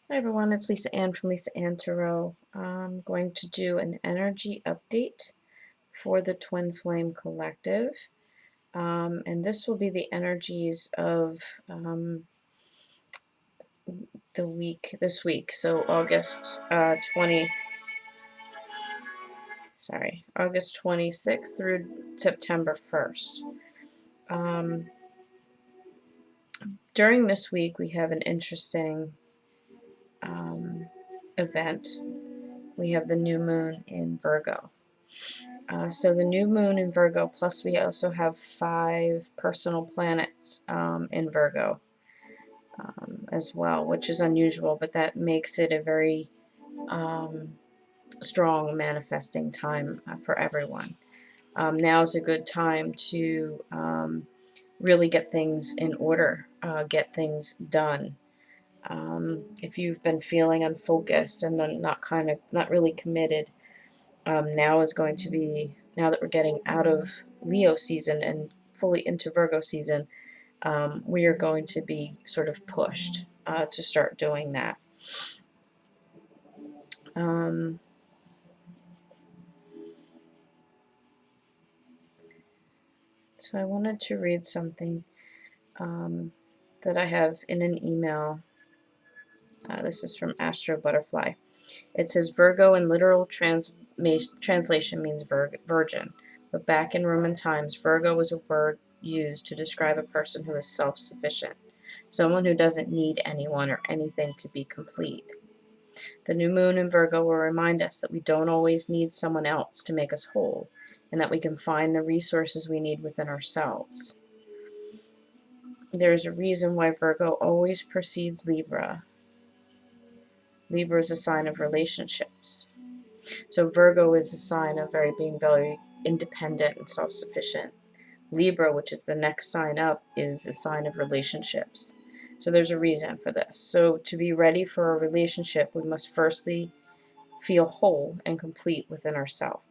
Hi everyone, it's Lisa Ann from Lisa Ann Tarot. I'm going to do an energy update for the Twin Flame Collective. And this will be the energies of this week. So August 26th through September 1st. During this week, we have an interesting event. We have the new moon in Virgo. So the new moon in Virgo, plus we also have 5 personal planets in Virgo as well, which is unusual, but that makes it a very strong manifesting time for everyone. Now is a good time to really get things in order, get things done. If you've been feeling unfocused and not really committed, now is going to be, now that we're getting out of Leo season and fully into Virgo season, we are going to be sort of pushed to start doing that. So I wanted to read something that I have in an email. This is from Astro Butterfly. It says Virgo in literal translation means virgin, but back in Roman times, Virgo was a word used to describe a person who is self-sufficient, someone who doesn't need anyone or anything to be complete. The new moon in Virgo will remind us that we don't always need someone else to make us whole, and that we can find the resources we need within ourselves. There is a reason why Virgo always precedes Libra. Libra is a sign of relationships. So Virgo is a sign of being very independent and self-sufficient. Libra, which is the next sign up, is a sign of relationships. So there's a reason for this. So to be ready for a relationship, we must firstly feel whole and complete within ourselves.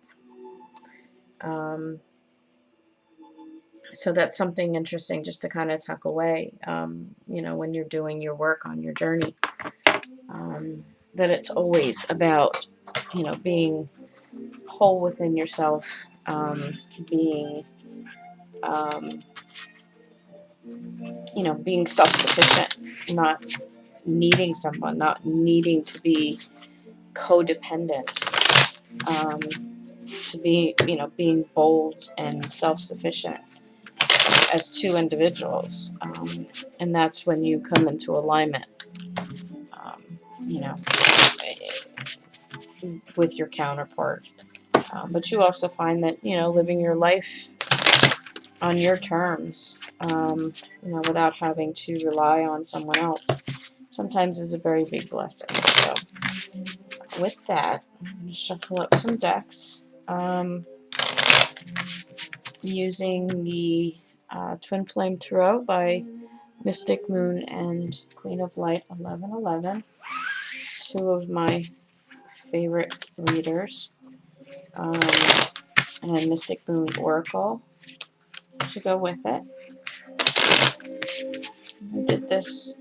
So that's something interesting just to kind of tuck away, when you're doing your work on your journey, that it's always about, being whole within yourself, being, being self-sufficient, not needing someone, not needing to be codependent, to be, being bold and self-sufficient as two individuals, and that's when you come into alignment, you know, with your counterpart. But you also find that, living your life on your terms, without having to rely on someone else, sometimes is a very big blessing. So with that, I'm going to shuffle up some decks, using the Twin Flame Tarot by Mystic Moon and Queen of Light 1111, two of my favorite readers, and Mystic Moon Oracle to go with it. I did this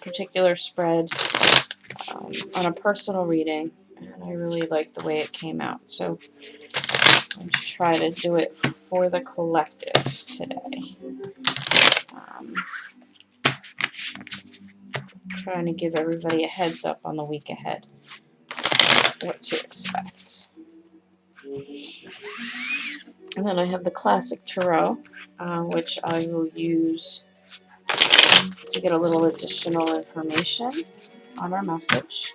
particular spread on a personal reading, and I really liked the way it came out. So I'm going to try to do it for the collective today. Trying to give everybody a heads up on the week ahead, what to expect. And then I have the Classic Tarot, which I will use to get a little additional information on our message.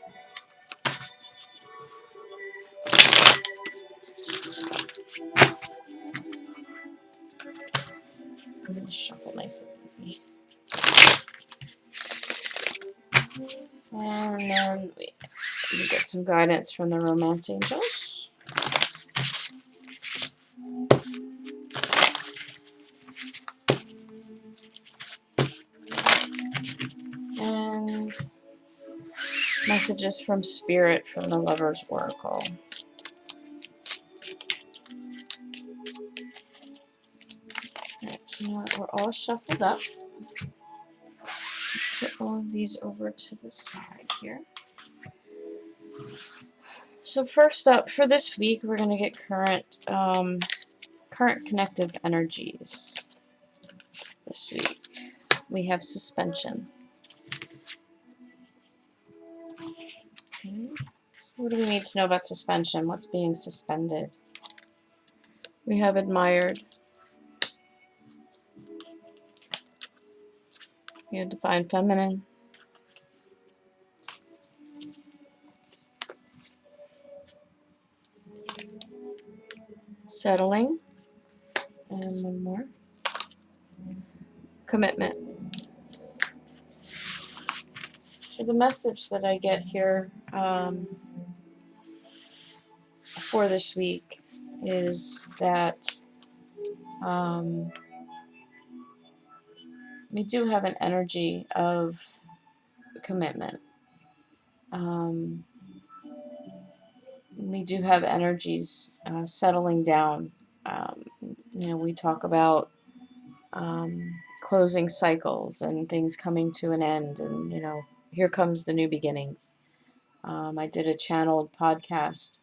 I'm going to shuffle nice and easy. And then we get some guidance from the Romance Angels. And messages from Spirit from the Lover's Oracle. Alright, so now that we're all shuffled up, put all of these over to the side here. So first up, for this week, we're going to get current connective energies this week. We have suspension. Okay. So what do we need to know about suspension? What's being suspended? We have admired. We have divine feminine. Settling. And one more. Commitment. So the message that I get here for this week is that we do have an energy of commitment. We do have energies settling down. We talk about closing cycles and things coming to an end, and here comes the new beginnings. I did a channeled podcast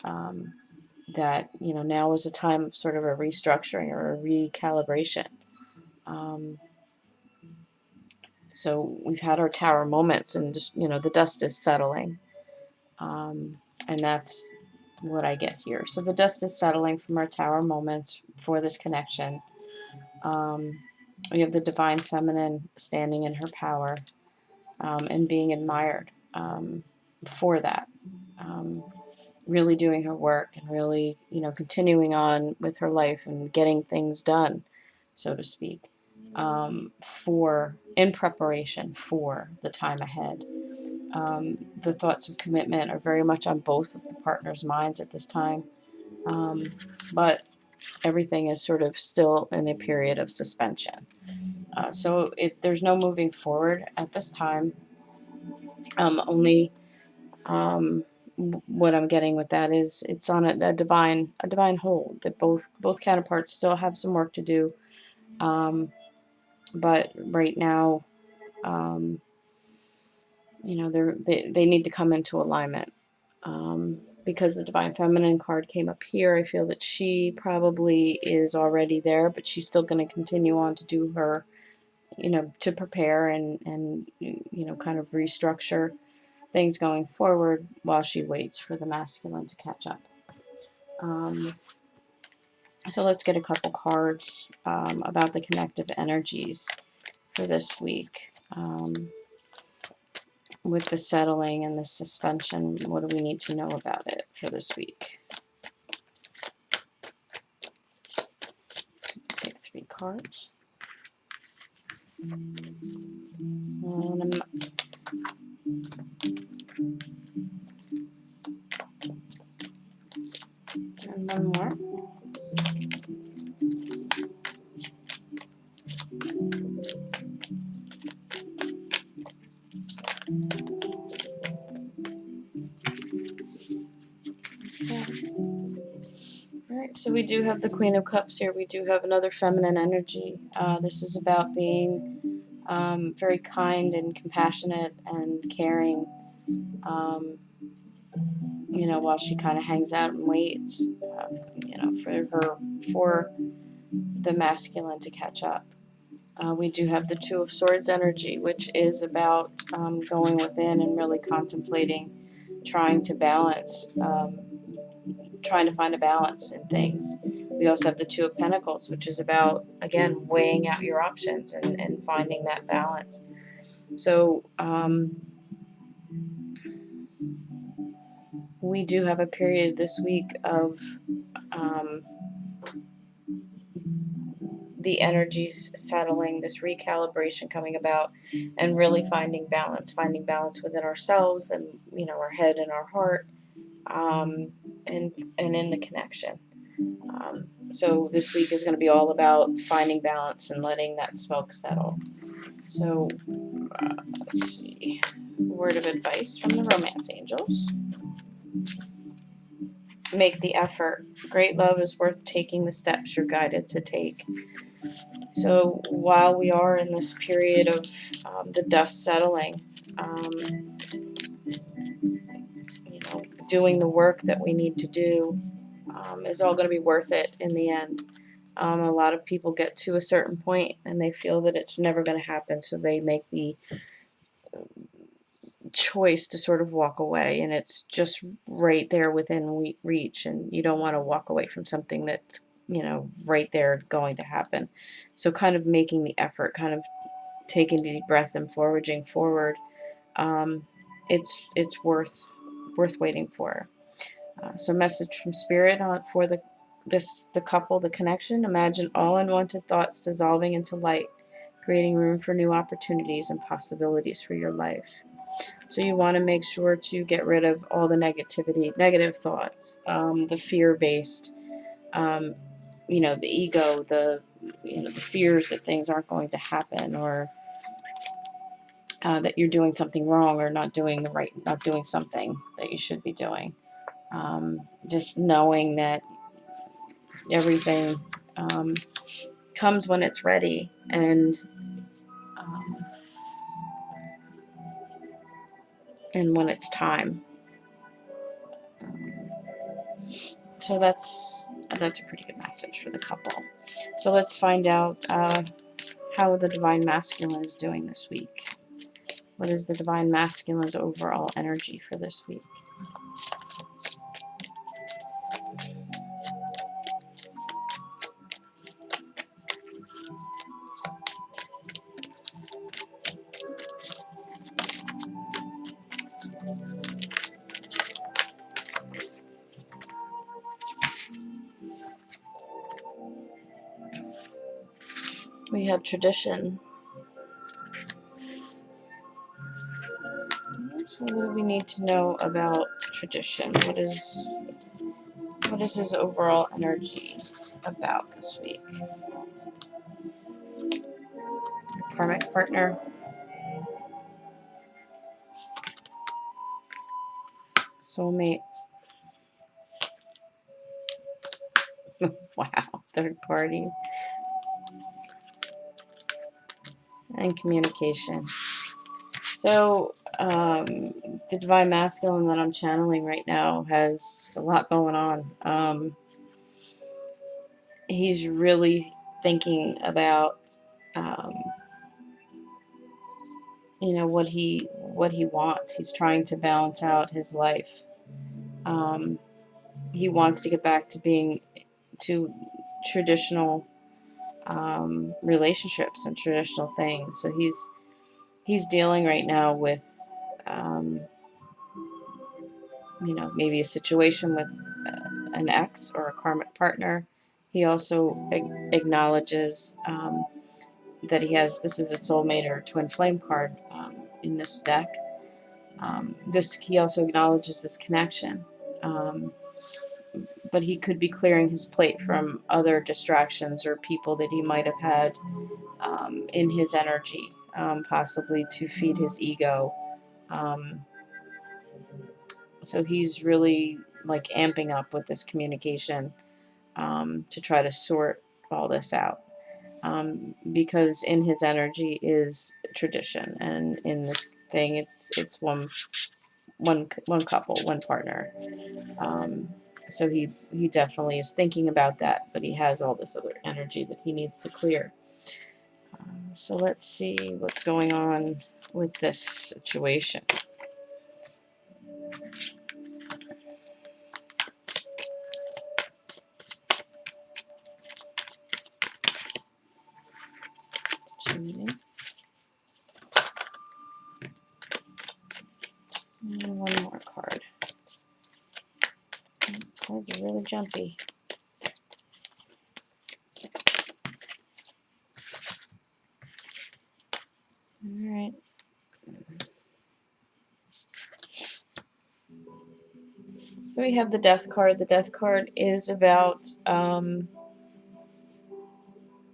that now is a time of sort of a restructuring or a recalibration. So we've had our tower moments, and just the dust is settling, and that's what I get here. So the dust is settling from our tower moments for this connection. We have the divine feminine standing in her power and being admired for that. Really doing her work and really, continuing on with her life and getting things done, so to speak, in preparation for the time ahead. The thoughts of commitment are very much on both of the partners' minds at this time, but everything is sort of still in a period of suspension. So there's no moving forward at this time. Only what I'm getting with that is it's on a divine hold, that both counterparts still have some work to do, but right now, they need to come into alignment. Because the divine feminine card came up here, I feel that she probably is already there, but she's still going to continue on to do her, to prepare and kind of restructure things going forward while she waits for the masculine to catch up. So let's get a couple cards about the connective energies for this week. With the settling and the suspension, what do we need to know about it for this week? Take 3 cards. And one more. Alright, so we do have the Queen of Cups here. We do have another feminine energy. This is about being very kind and compassionate and caring, while she kind of hangs out and waits, for the masculine to catch up. We do have the Two of Swords energy, which is about going within and really contemplating, trying to balance, trying to find a balance in things. We also have the Two of Pentacles, which is about, again, weighing out your options and finding that balance. So we do have a period this week of the energies settling, this recalibration coming about, and really finding balance within ourselves and, our head and our heart, and in the connection. So this week is going to be all about finding balance and letting that smoke settle. So let's see. Word of advice from the romance angels. make the effort. Great love is worth taking the steps you're guided to take. So while we are in this period of the dust settling, doing the work that we need to do is all going to be worth it in the end. A lot of people get to a certain point and they feel that it's never going to happen, so they make the choice to sort of walk away, and it's just right there within reach, and you don't want to walk away from something that's right there going to happen. So kind of making the effort, kind of taking a deep breath and forging forward, it's worth waiting for. So message from spirit for the couple, the connection. Imagine all unwanted thoughts dissolving into light, creating room for new opportunities and possibilities for your life. So you want to make sure to get rid of all the negative thoughts, the fear-based, the ego, the fears that things aren't going to happen, or that you're doing something wrong, or not doing something that you should be doing. Just knowing that everything comes when it's ready, um, and when it's time. So that's a pretty good message for the couple. So let's find out how the Divine Masculine is doing this week. What is the Divine Masculine's overall energy for this week? We have tradition. So what do we need to know about tradition? What is his overall energy about this week? Karmic partner. Soulmate. Wow. Third party. And communication. So the Divine Masculine that I'm channeling right now has a lot going on. He's really thinking about what he wants. He's trying to balance out his life. He wants to get back to being to traditional relationships and traditional things. So he's dealing right now with maybe a situation with an ex or a karmic partner. He also acknowledges that this is a soulmate or twin flame card in this deck. He also acknowledges this connection, but he could be clearing his plate from other distractions or people that he might have had in his energy, possibly to feed his ego. So he's really like amping up with this communication to try to sort all this out. Because in his energy is tradition, and in this thing, it's one couple, one partner. So he definitely is thinking about that, but he has all this other energy that he needs to clear. So let's see what's going on with this situation. It's changing. And one more card. Cards are really jumpy. All right. So we have the Death card. The Death card is about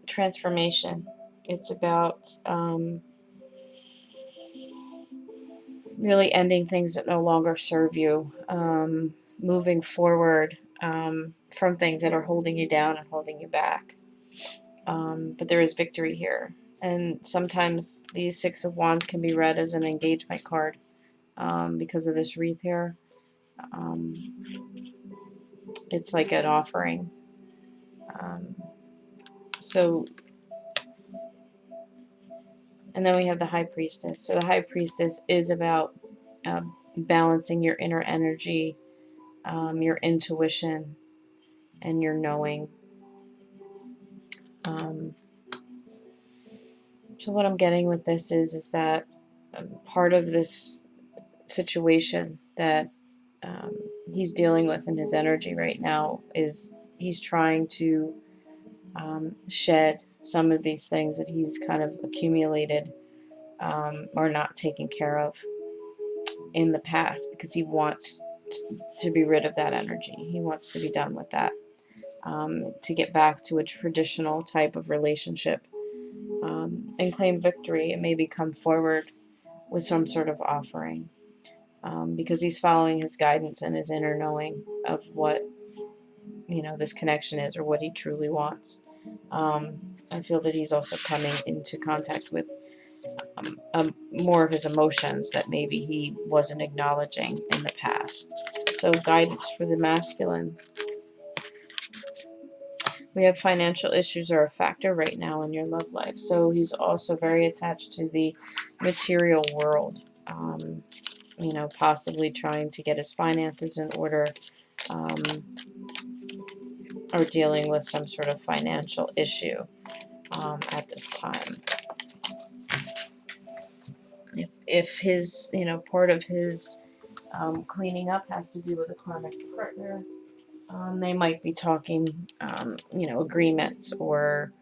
transformation. It's about really ending things that no longer serve you. moving forward from things that are holding you down and holding you back. But there is victory here. And sometimes these Six of Wands can be read as an engagement card because of this wreath here. Um, it's like an offering. Um, so, and then we have the High Priestess. So the High Priestess is about balancing your inner energy, your intuition, and your knowing. So what I'm getting with this is that part of this situation that um, he's dealing with in his energy right now is he's trying to shed some of these things that he's kind of accumulated or not taken care of in the past, because he wants to be rid of that energy. He wants to be done with that, to get back to a traditional type of relationship and claim victory and maybe come forward with some sort of offering, because he's following his guidance and his inner knowing of what, you know, this connection is, or what he truly wants. I feel that he's also coming into contact with more of his emotions that maybe he wasn't acknowledging in the past. So guidance for the masculine. We have financial issues are a factor right now in your love life. So he's also very attached to the material world. You know, possibly trying to get his finances in order, um, or dealing with some sort of financial issue at this time. If his, you know, part of his cleaning up has to do with a karmic partner, they might be talking, you know, agreements or,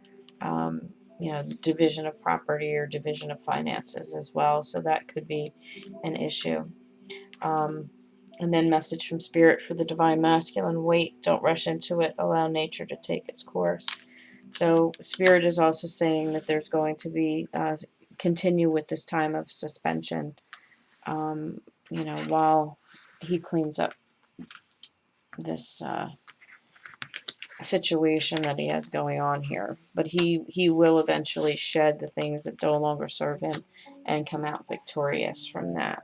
you know, division of property or division of finances as well. So that could be an issue. And then message from Spirit for the Divine Masculine: wait, don't rush into it, allow nature to take its course. So Spirit is also saying that there's going to be, continue with this time of suspension, you know, while he cleans up this situation that he has going on here. But he will eventually shed the things that no longer serve him and come out victorious from that.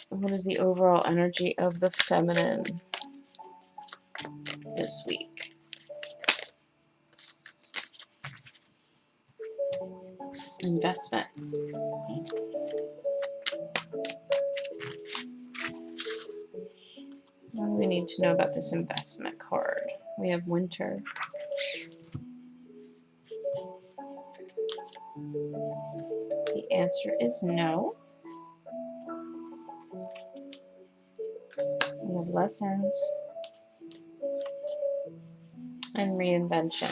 What is the overall energy of the feminine this week? Investment. What do we need to know about this investment card? We have winter. The answer is no. We have lessons and reinvention.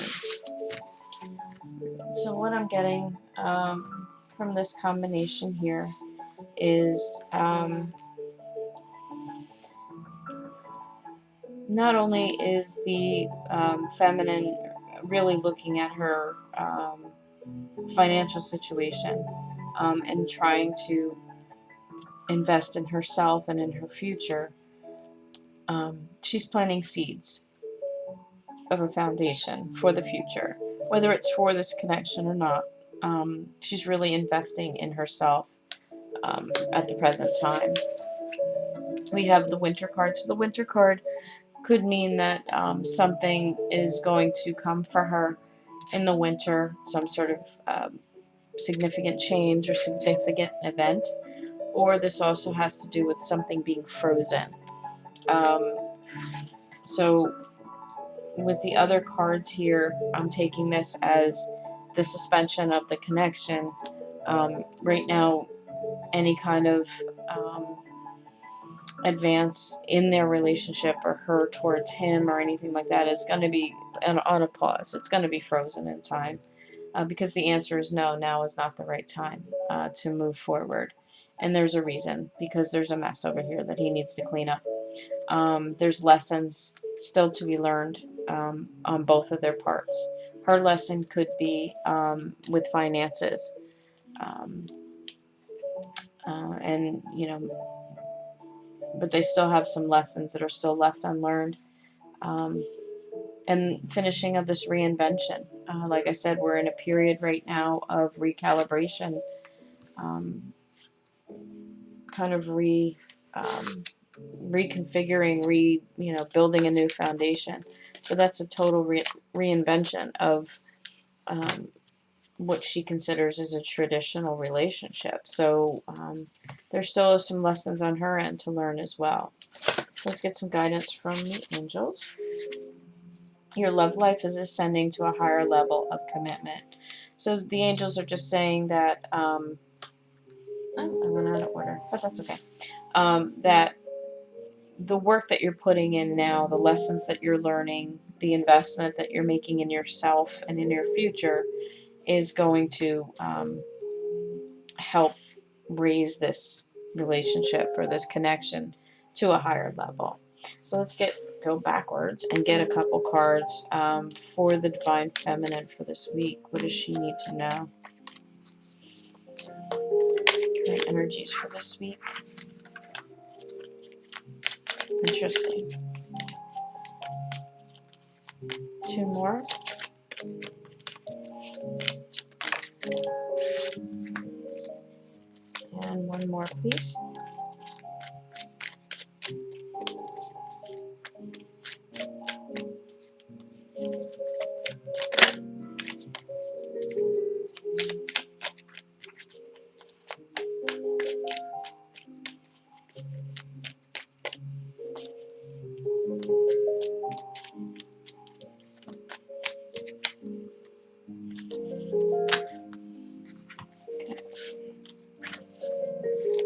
So what I'm getting from this combination here is not only is the feminine really looking at her financial situation and trying to invest in herself and in her future, she's planting seeds of a foundation for the future, whether it's for this connection or not. She's really investing in herself at the present time. We have the winter card. So the winter card could mean that something is going to come for her in the winter, some sort of significant change or significant event, or this also has to do with something being frozen. So with the other cards here, I'm taking this as the suspension of the connection. Right now, any kind of advance in their relationship, or her towards him, or anything like that, is going to be on a pause. It's going to be frozen in time, because the answer is no. Now is not the right time to move forward, and there's a reason, because there's a mess over here that he needs to clean up. There's lessons still to be learned on both of their parts. Her lesson could be with finances, and you know, but they still have some lessons that are still left unlearned. And finishing of this reinvention. Like I said, we're in a period right now of recalibration, kind of reconfiguring, building a new foundation. So that's a total reinvention of what she considers as a traditional relationship. So there still is some lessons on her end to learn as well. Let's get some guidance from the angels. Your love life is ascending to a higher level of commitment. So the angels are just saying that, I went out of order, but that's okay. That the work that you're putting in now, the lessons that you're learning, the investment that you're making in yourself and in your future is going to help raise this relationship or this connection to a higher level. So let's go backwards and get a couple cards for the Divine Feminine for this week. What does she need to know? Current energies for this week. Interesting. Two more. And one more, please.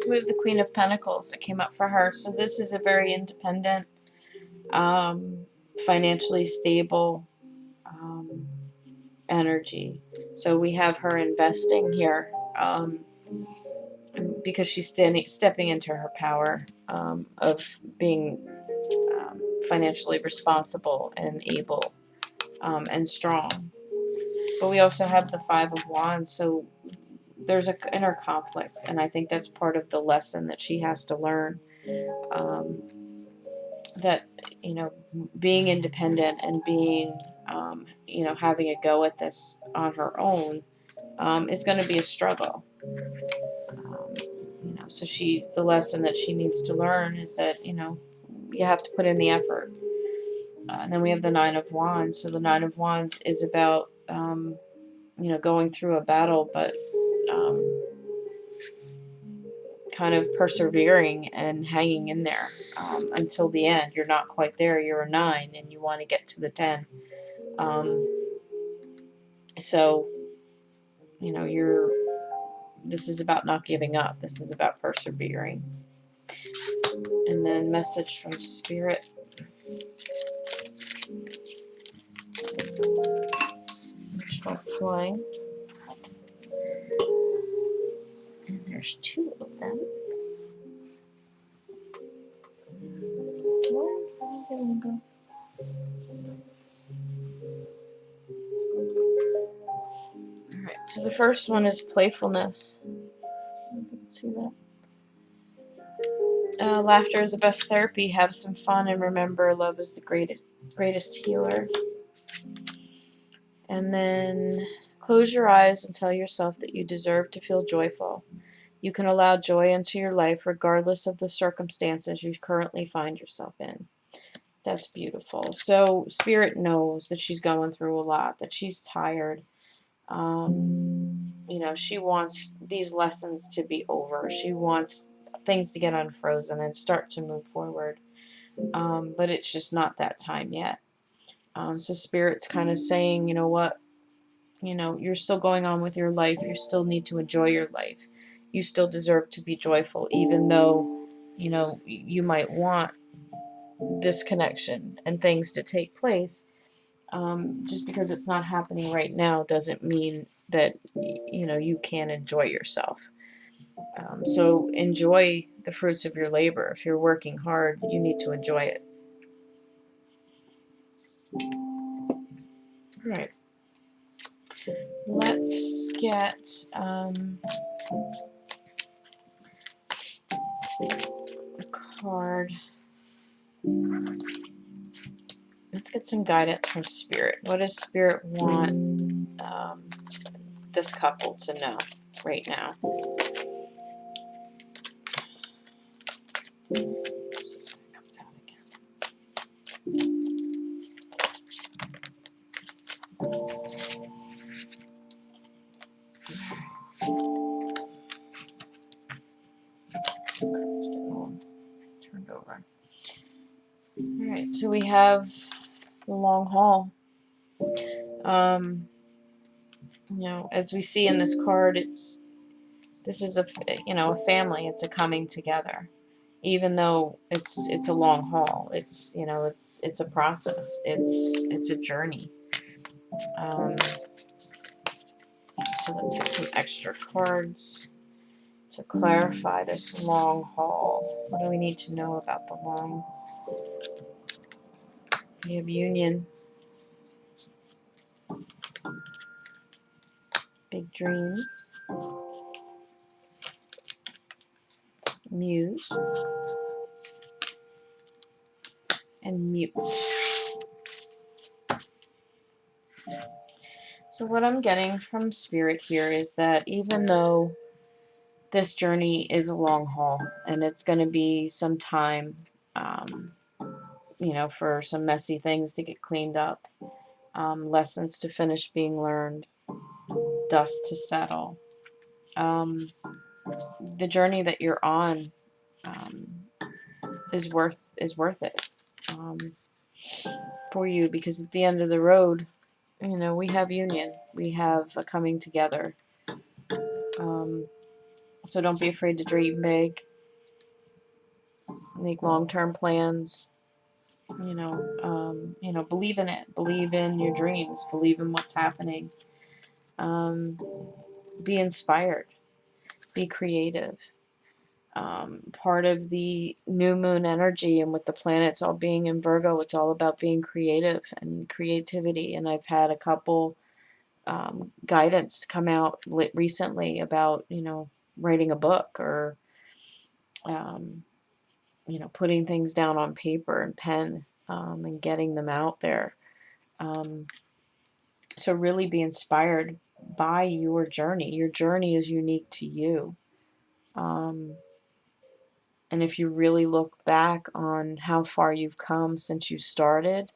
So we have the Queen of Pentacles that came up for her. So this is a very independent, financially stable energy. So we have her investing here because she's stepping into her power of being financially responsible and able and strong. But we also have the Five of Wands, so there's an inner conflict, and I think that's part of the lesson that she has to learn. That, being independent and being, having a go at this on her own is going to be a struggle. So the lesson that she needs to learn is that, you have to put in the effort. And then we have the Nine of Wands. So the Nine of Wands is about, going through a battle, but kind of persevering and hanging in there until the end. You're not quite there. You're a 9 and you want to get to the 10. So, this is about not giving up. This is about persevering. And then message from Spirit. Start flying. And there's 2 of them. Where did one go? Alright, so the first one is playfulness. You can see that. Laughter is the best therapy. Have some fun and remember love is the greatest healer. And then close your eyes and tell yourself that you deserve to feel joyful. You can allow joy into your life regardless of the circumstances you currently find yourself in. That's beautiful. So Spirit knows that she's going through a lot, that she's tired. She wants these lessons to be over. She wants things to get unfrozen and start to move forward. But it's just not that time yet. So Spirit's kind of saying, you know what? You're still going on with your life. You still need to enjoy your life. You still deserve to be joyful, even though, you might want this connection and things to take place. Just because it's not happening right now doesn't mean that, you can't enjoy yourself. So enjoy the fruits of your labor. If you're working hard, you need to enjoy it. All right. Let's get a card card. Let's get some guidance from Spirit. What does Spirit want this couple to know right now? Comes out again. Let's get it all turned over. Alright, so we have the long haul. You know, as we see in this card, this is a family. It's a coming together, even though it's a long haul. It's a process. It's a journey. So let's get some extra cards to clarify this long haul. What do we need to know about the long? We have union, big dreams, muse, and mute. So what I'm getting from Spirit here is that even though this journey is a long haul and it's going to be some time, for some messy things to get cleaned up, lessons to finish being learned, dust to settle. The journey that you're on is worth it for you, because at the end of the road, we have union, we have a coming together. So don't be afraid to dream big, make long-term plans. Believe in it. Believe in your dreams. Believe in what's happening. Be inspired. Be creative. Part of the new moon energy, and with the planets all being in Virgo, it's all about being creative and creativity. And I've had a couple guidance come out recently about, writing a book, or, putting things down on paper and pen, and getting them out there. So really be inspired by your journey. Your journey is unique to you. And if you really look back on how far you've come since you started,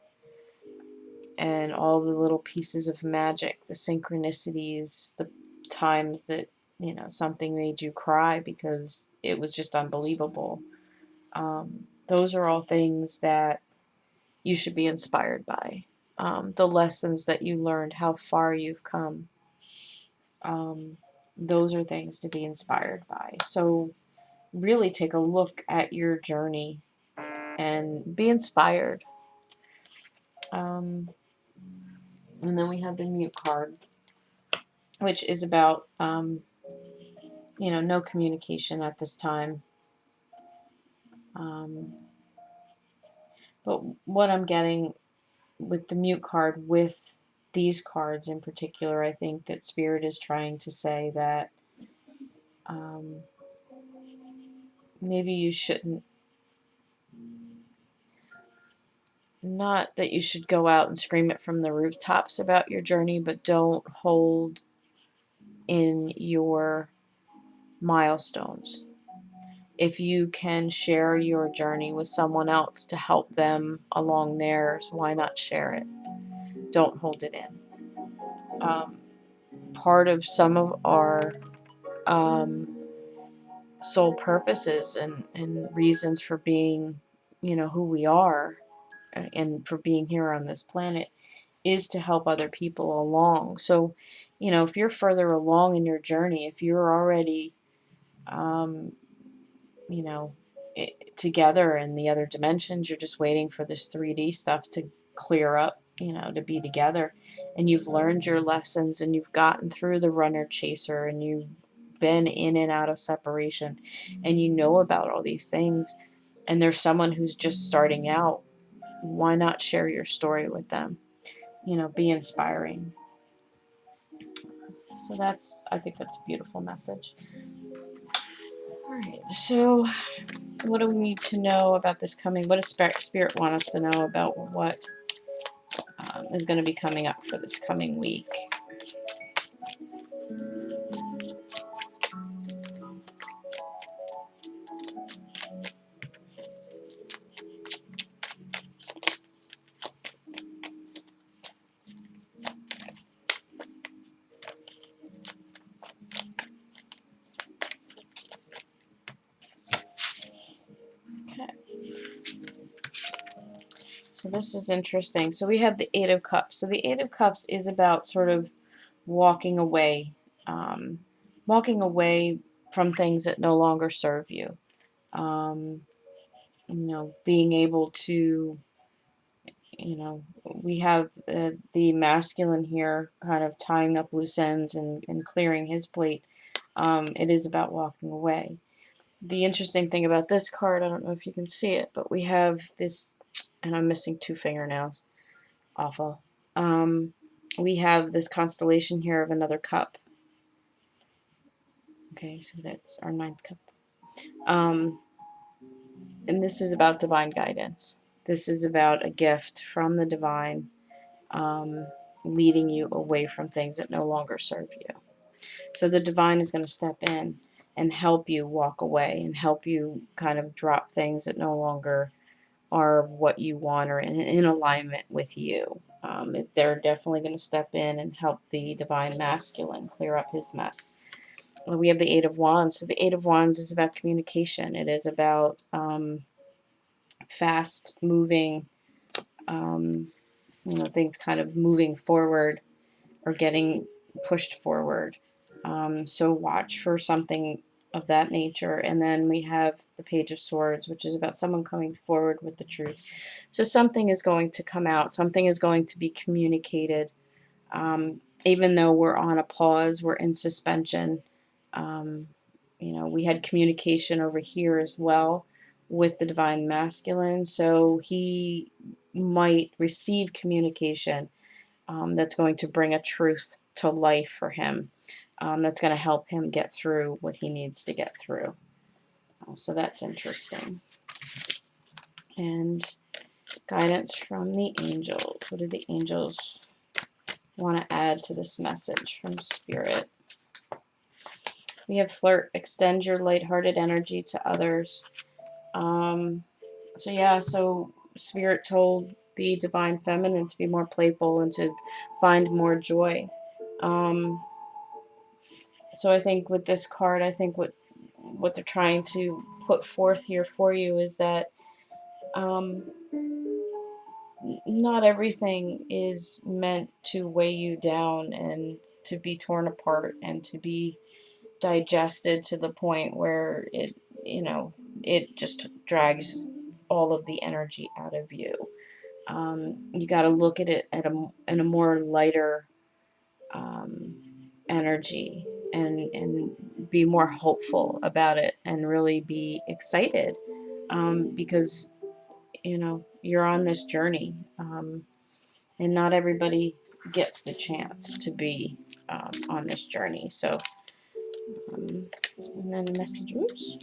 and all the little pieces of magic, the synchronicities, the times that, something made you cry because it was just unbelievable. Those are all things that you should be inspired by. The lessons that you learned, how far you've come. Those are things to be inspired by. So really take a look at your journey and be inspired. And then we have the mute card, which is about, no communication at this time. But what I'm getting with the mute card, with these cards in particular, I think that Spirit is trying to say that maybe you shouldn't, not that you should go out and scream it from the rooftops about your journey, but don't hold in your milestones. If you can share your journey with someone else to help them along theirs, why not share it? Don't hold it in. Part of some of our soul purposes and reasons for being, who we are, and for being here on this planet, is to help other people along. So, if you're further along in your journey, if you're already, together in the other dimensions, you're just waiting for this 3D stuff to clear up, to be together, and you've learned your lessons, and you've gotten through the runner chaser, and you've been in and out of separation, and you know about all these things, and there's someone who's just starting out, why not share your story with them? Be inspiring. So I think that's a beautiful message. All right, so What do we need to know about this coming? What does Spirit want us to know about what is going to be coming up for this coming week? Okay. So this is interesting. So we have the Eight of Cups. So the Eight of Cups is about sort of walking away, um, walking away from things that no longer serve you. You know, being able to, you know, we have the masculine here kind of tying up loose ends and clearing his plate. It is about walking away. The interesting thing about this card, I don't know if you can see it, but we have this, and I'm missing two fingernails. Awful. We have this constellation here of another cup. Okay, so that's our ninth cup. And this is about divine guidance. This is about a gift from the divine, leading you away from things that no longer serve you. So the divine is going to step in and help you walk away and help you kind of drop things that no longer are what you want or in alignment with you. They're definitely going to step in and help the divine masculine clear up his mess. We have the Eight of Wands. So the Eight of Wands is about communication. It is about fast moving, things kind of moving forward or getting pushed forward. So watch for something of that nature. And then we have the Page of Swords, which is about someone coming forward with the truth. So something is going to come out. Something is going to be communicated. Even though we're on a pause, we're in suspension. We had communication over here as well with the divine masculine. So he might receive communication that's going to bring a truth to life for him. That's going to help him get through what he needs to get through. So that's interesting. And guidance from the angels. What do the angels want to add to this message from Spirit? We have flirt. Extend your lighthearted energy to others. So Spirit told the divine feminine to be more playful and to find more joy. So I think with this card, I think what they're trying to put forth here for you is that not everything is meant to weigh you down and to be torn apart and to be digested to the point where it just drags all of the energy out of you. You got to look at it in a more lighter energy and be more hopeful about it and really be excited, because you're on this journey, and not everybody gets the chance to be on this journey. So and then the message, oops.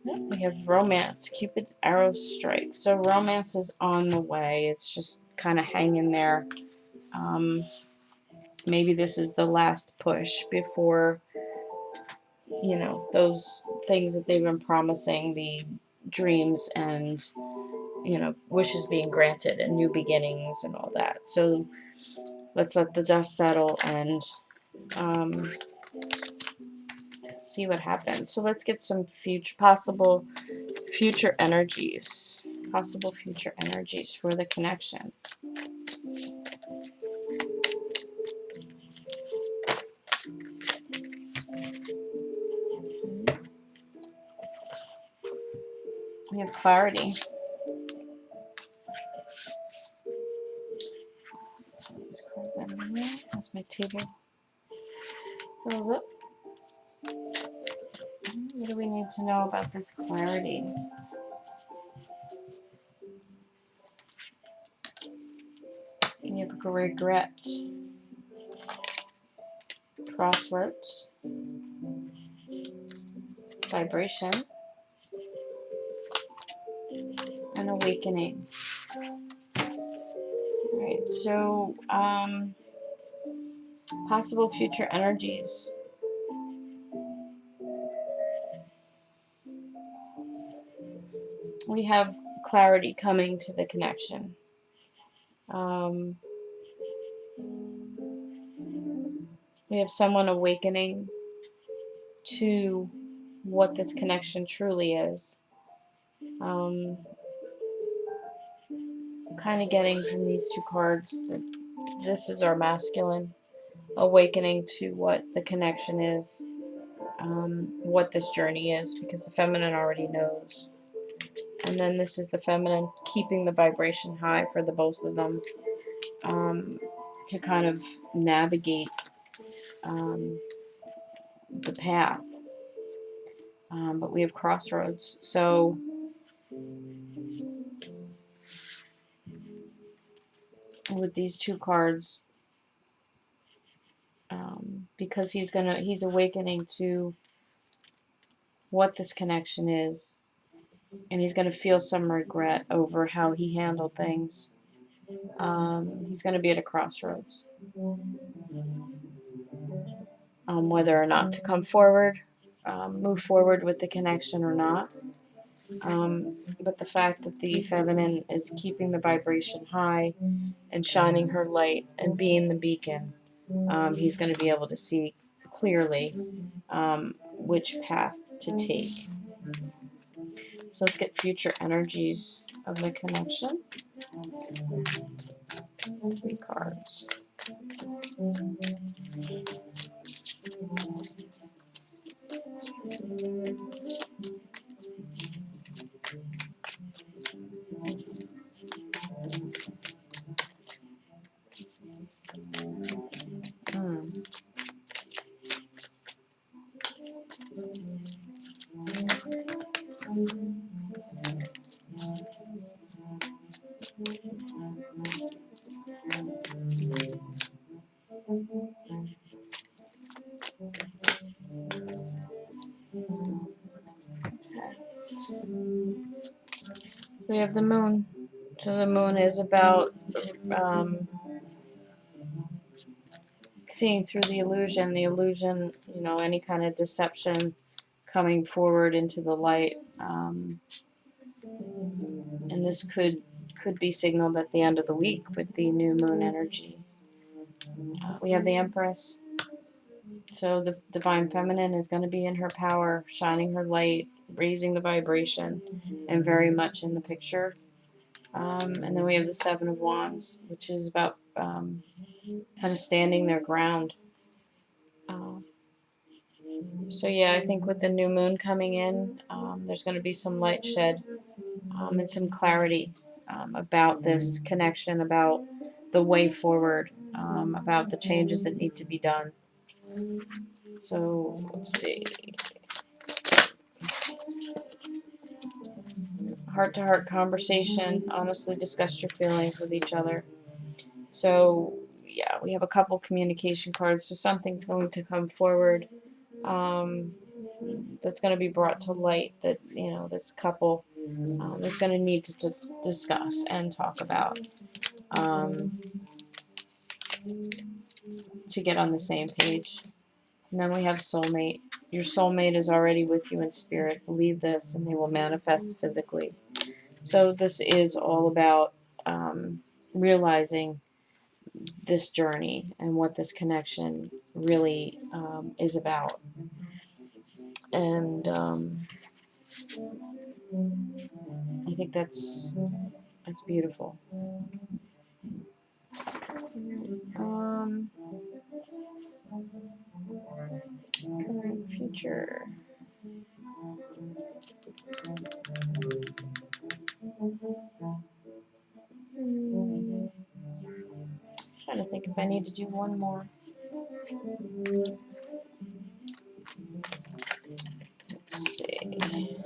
Yep, we have romance. Cupid's arrow strikes. So romance is on the way. It's just kind of hanging there. Maybe this is the last push before, those things that they've been promising, the dreams and, wishes being granted and new beginnings and all that. So let's let the dust settle and see what happens. So let's get some possible future energies. Possible future energies for the connection. We have clarity. So these cards out of the way as my table fills up. What do we need to know about this clarity? We have regret, crossroads, vibration, An awakening. Alright, so possible future energies. We have clarity coming to the connection. We have someone awakening to what this connection truly is. Kind of getting from these two cards that this is our masculine awakening to what the connection is, what this journey is, because the feminine already knows. And then this is the feminine keeping the vibration high for the both of them, to kind of navigate the path. But we have crossroads. So with these two cards, because he's awakening to what this connection is, and he's gonna feel some regret over how he handled things. He's gonna be at a crossroads, whether or not to come forward, move forward with the connection or not. But the fact that the feminine is keeping the vibration high and shining her light and being the beacon, he's going to be able to see clearly which path to take. So let's get future energies of the connection. 3 cards. We have the moon. So the moon is about seeing through the illusion, any kind of deception coming forward into the light. And this could be signaled at the end of the week with the new moon energy. We have the Empress. So the Divine Feminine is going to be in her power, shining her light, raising the vibration, and very much in the picture. And then we have the Seven of Wands, which is about kind of standing their ground. So yeah, I think with the new moon coming in, there's going to be some light shed and some clarity about this connection, about the way forward, about the changes that need to be done. So let's see. Heart-to-heart conversation, honestly discuss your feelings with each other. So yeah, we have a couple communication cards, so something's going to come forward that's going to be brought to light that, this couple is going to need to just discuss and talk about to get on the same page. And then we have soulmate. Your soulmate is already with you in spirit. Believe this, and they will manifest physically. So this is all about realizing this journey and what this connection really is about. And I think that's beautiful. Current, future. Trying to think if I need to do one more. Let's see.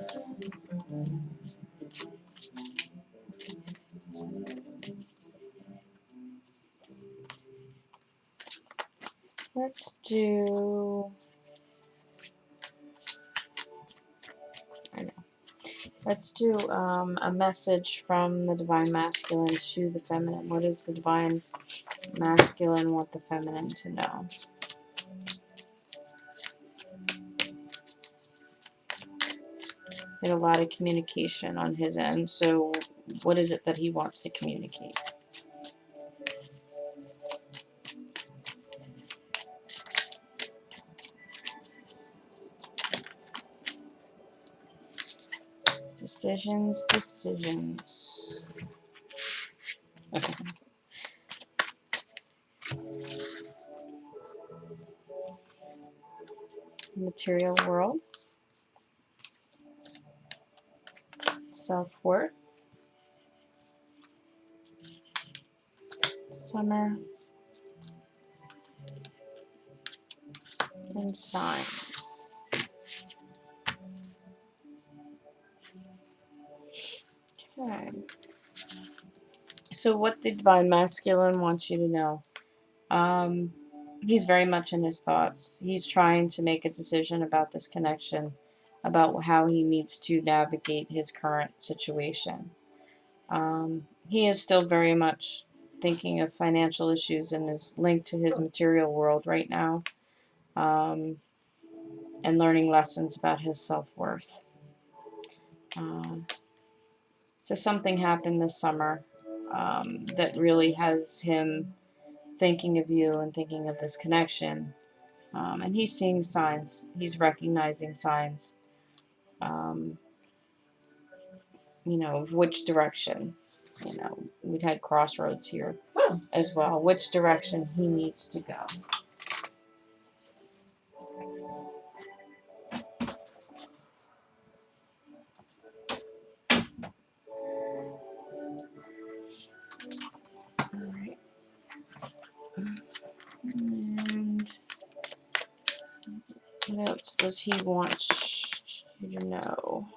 Let's do. I know. Let's do a message from the Divine Masculine to the Feminine. What does the Divine Masculine want the Feminine to know? Get a lot of communication on his end. So what is it that he wants to communicate? Decisions, decisions. Okay. Material world. Self-worth. Summer. And signs. Okay. So what the Divine Masculine wants you to know. He's very much in his thoughts. He's trying to make a decision about this connection, about how he needs to navigate his current situation. He is still very much thinking of financial issues and is linked to his material world right now, and learning lessons about his self-worth. So something happened this summer that really has him thinking of you and thinking of this connection. And he's seeing signs. He's recognizing signs, of which direction. We've had crossroads here as well. Which direction he needs to go. All right. And what else does he want you to know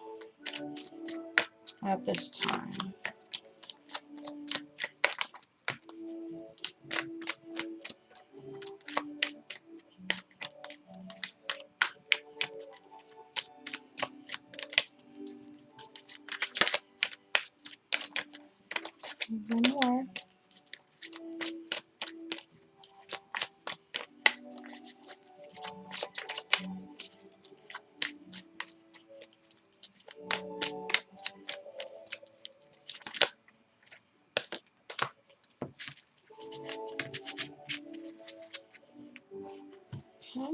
at this time? One more. Okay.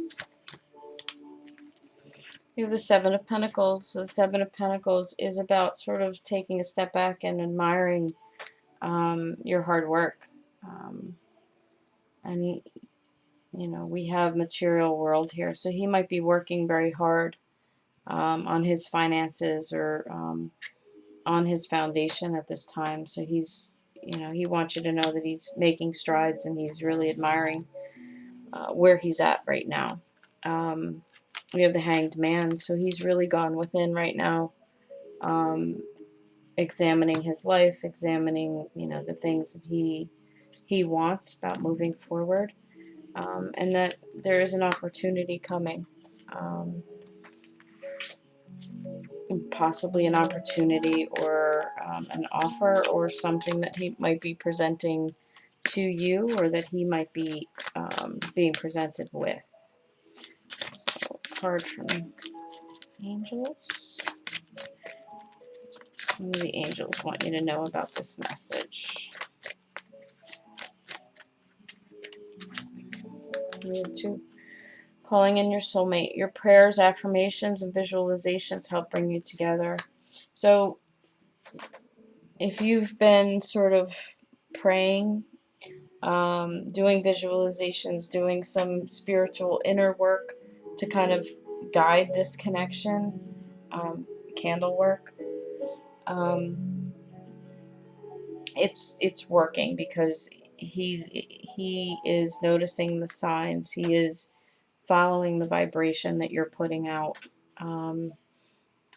We have the Seven of Pentacles. The Seven of Pentacles is about sort of taking a step back and admiring your hard work. And, we have material world here. So he might be working very hard on his finances or on his foundation at this time. So he's, he wants you to know that he's making strides and he's really admiring where he's at right now. We have the Hanged Man. So he's really gone within right now, examining his life, examining, the things that he wants about moving forward. And that there is an opportunity coming. Possibly an opportunity or an offer or something that he might be presenting to you or that he might be being presented with. So, card from angels. What do the angels want you to know about this message? We have two. Calling in your soulmate. Your prayers, affirmations, and visualizations help bring you together. So if you've been sort of praying, doing visualizations, doing some spiritual inner work to kind of guide this connection, candle work, it's working because he is noticing the signs. He is following the vibration that you're putting out, and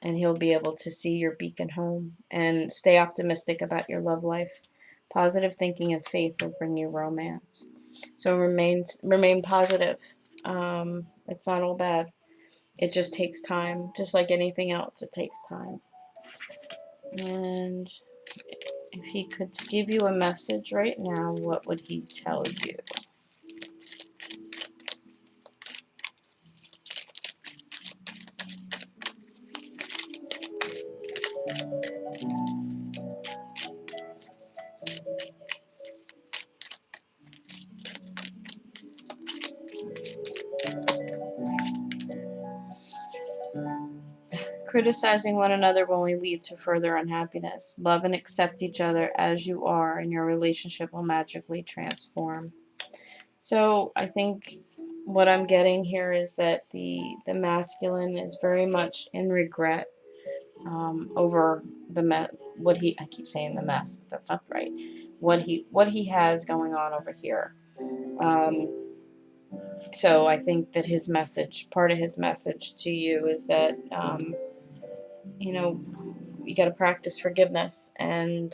he'll be able to see your beacon home. And stay optimistic about your love life. Positive thinking and faith will bring you romance. So remain positive. It's not all bad. It just takes time. Just like anything else, it takes time. And if he could give you a message right now, what would he tell you? Criticizing one another will only lead to further unhappiness. Love and accept each other as you are, and your relationship will magically transform. So I think what I'm getting here is that the masculine is very much in regret over what he, I keep saying the mess, that's not right. What he has going on over here. So I think that his message, part of his message to you, is that you know, you got to practice forgiveness and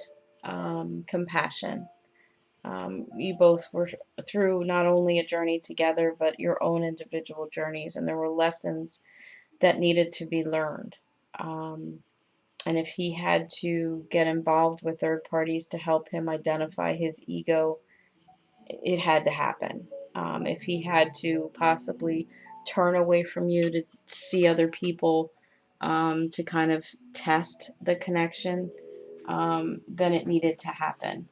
compassion. You both were through not only a journey together, but your own individual journeys, and there were lessons that needed to be learned. And if he had to get involved with third parties to help him identify his ego, it had to happen. If he had to possibly turn away from you to see other people to kind of test the connection, then it needed to happen.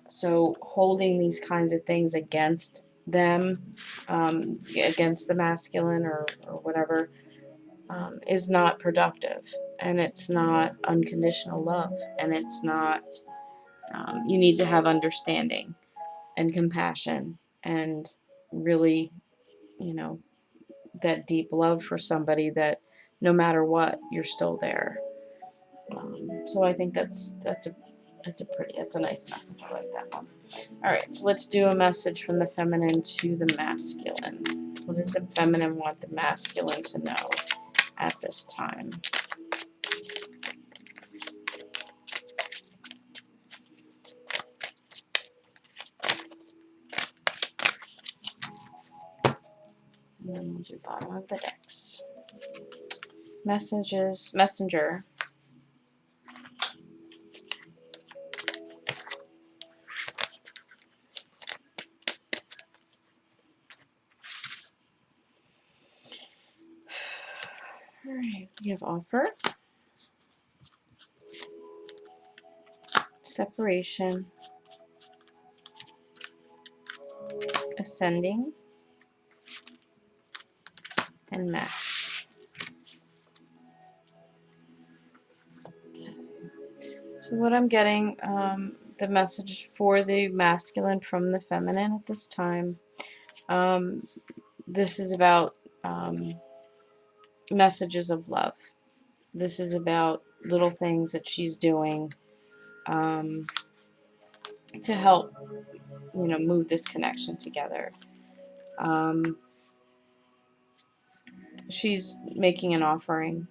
So holding these kinds of things against them, against the masculine or whatever, is not productive. And it's not unconditional love. And it's not, you need to have understanding and compassion and really, you know, that deep love for somebody that no matter what, you're still there. So I think that's a nice message. I like that one. All right, so let's do a message from the feminine to the masculine. What does the feminine want the masculine to know at this time? And then we'll do bottom of the decks. Messenger. All right, we have offer, separation, ascending, and max. So what I'm getting, the message for the masculine from the feminine at this time, this is about messages of love. This is about little things that she's doing to help, move this connection together. She's making an offering.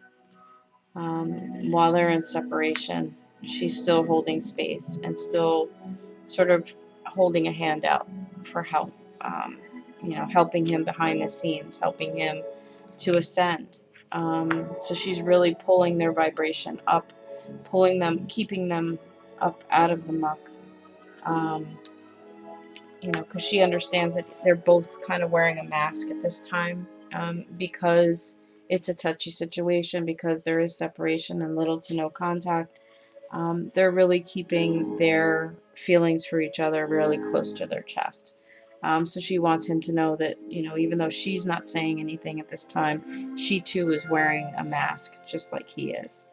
While they're in separation, she's still holding space and still sort of holding a hand out for help. Helping him behind the scenes, helping him to ascend. So she's really pulling their vibration up, pulling them, keeping them up out of the muck. Because she understands that they're both kind of wearing a mask at this time, because it's a touchy situation, because there is separation and little to no contact. They're really keeping their feelings for each other really close to their chest. So she wants him to know that, even though she's not saying anything at this time, she too is wearing a mask just like he is.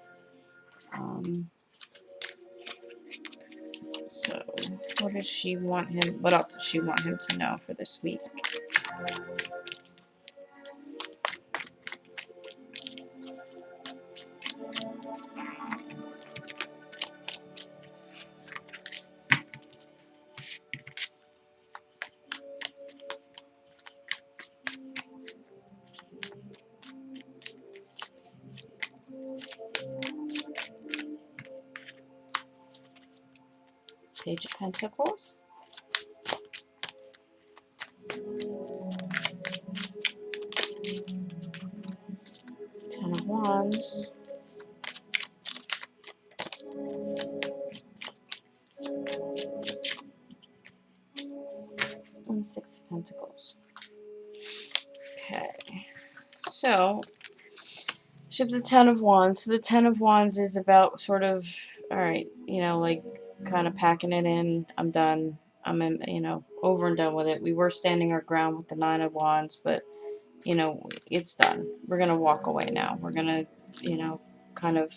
So what does she want him? What else does she want him to know for this week? Page of Pentacles, Ten of Wands, Six of Pentacles. Okay. So, she has the Ten of Wands. So the Ten of Wands is about sort of, alright, you know, like kind of packing it in. I'm done. I'm, you know, over and done with it. We were standing our ground with the Nine of Wands, but, you know, it's done. We're going to walk away now. We're going to, you know, kind of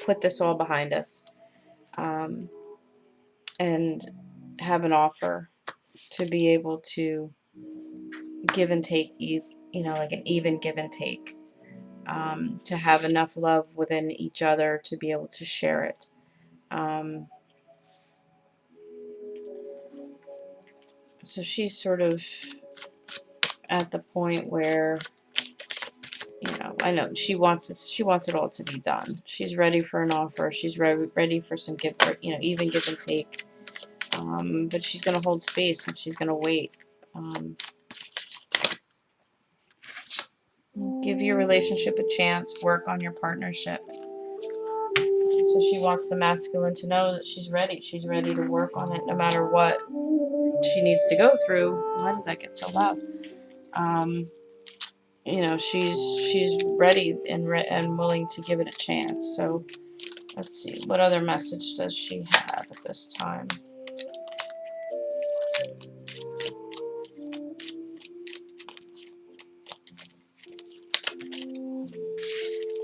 put this all behind us. And have an offer to be able to give and take, you know, like an even give and take. To have enough love within each other to be able to share it. So she's sort of at the point where, you know, I know she wants this, she wants it all to be done. She's ready for an offer. She's ready for some give, you know, even give and take. But she's going to hold space and she's going to wait. Give your relationship a chance. Work on your partnership. So she wants the masculine to know that she's ready. She's ready to work on it no matter what she needs to go through. Why did that get so loud? You know, she's ready and willing to give it a chance. So let's see, what other message does she have at this time?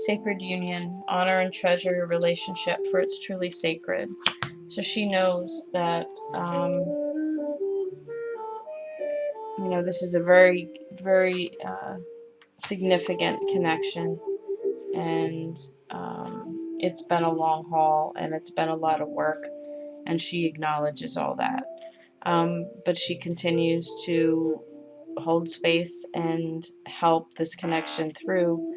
Sacred union. Honor and treasure your relationship, for it's truly sacred. So she knows that, you know, this is a very, very significant connection. And it's been a long haul and it's been a lot of work. And she acknowledges all that. But she continues to hold space and help this connection through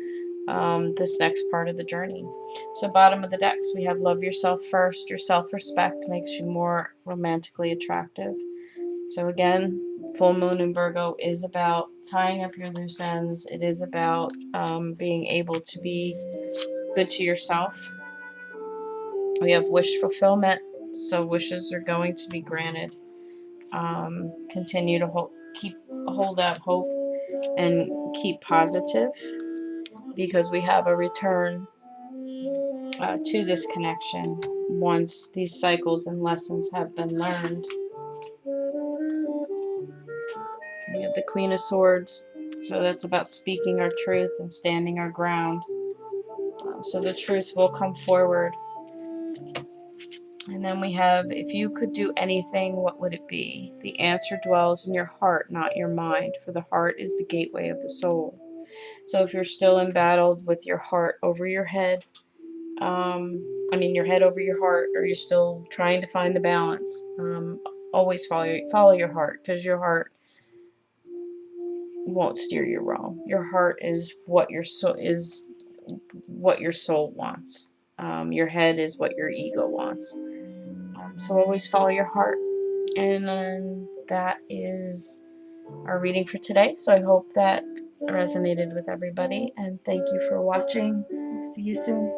this next part of the journey. So bottom of the decks, we have love yourself first. Your self-respect makes you more romantically attractive. So again, full moon in Virgo is about tying up your loose ends. It is about being able to be good to yourself. We have wish fulfillment. So wishes are going to be granted. Continue to hold out hope and keep positive, because we have a return to this connection once these cycles and lessons have been learned. We have the Queen of Swords, so that's about speaking our truth and standing our ground. So the truth will come forward. And then we have, if you could do anything, what would it be? The answer dwells in your heart, not your mind, for the heart is the gateway of the soul. So if you're still embattled with your heart over your head, your head over your heart, or you're still trying to find the balance, always follow your heart, because your heart won't steer you wrong. Your heart is what your soul wants. Your head is what your ego wants. So always follow your heart. And that is our reading for today. So I hope that resonated with everybody, and thank you for watching. See you soon.